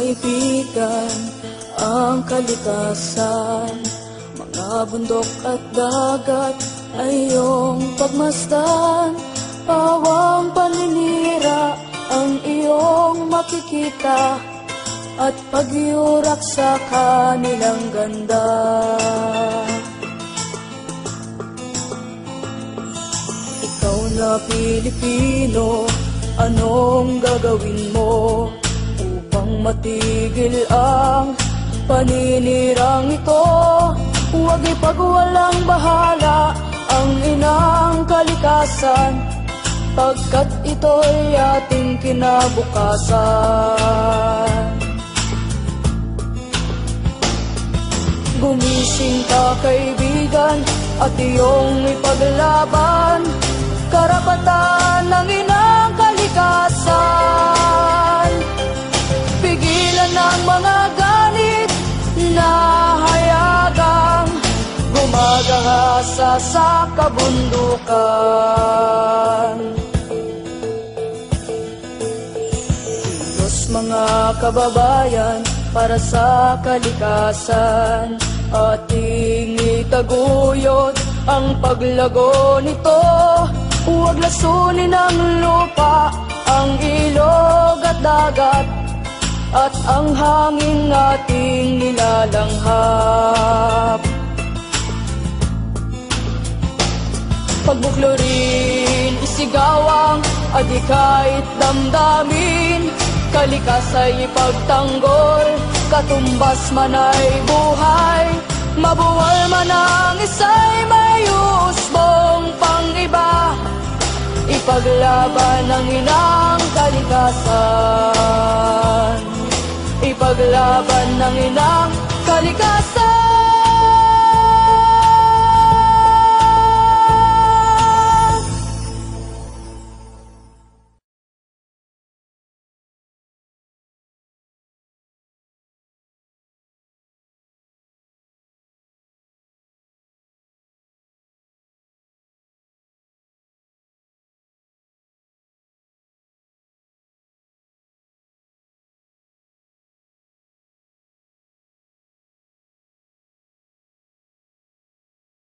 kaibigan, ang kalikasan. Mga bundok at dagat ay iyong pagmasdan. Pawang paninira ang iyong makikita, at pagyurak sa kanilang ganda. Ikaw na Pilipino, anong gagawin mo upang matigil ang paninirang ito? Huwag ipagwalang bahala ang inang kalikasan, pagkat ito'y ating kinabukasan. Gumising ka kaibigan, at iyong ipaglaban karapatan ng inang kalikasan. Pigilan ang mga galit na hayagang gumagahasa sa kabundukan. Kilos mga kababayan para sa kalikasan, ating itaguyod ang paglago nito. Huwag lasunin ang lupa, ang ilog at dagat, at ang hangin ating nilalanghap. Pagbuklurin, isigawang, adikait damdamin, kalikasay ipagtanggol, katumbas man ay buhay, mabuwal man ang isa'y may husbong pang-iba. Ipaglaban ang inang kalikasan, ipaglaban ang inang kalikasan.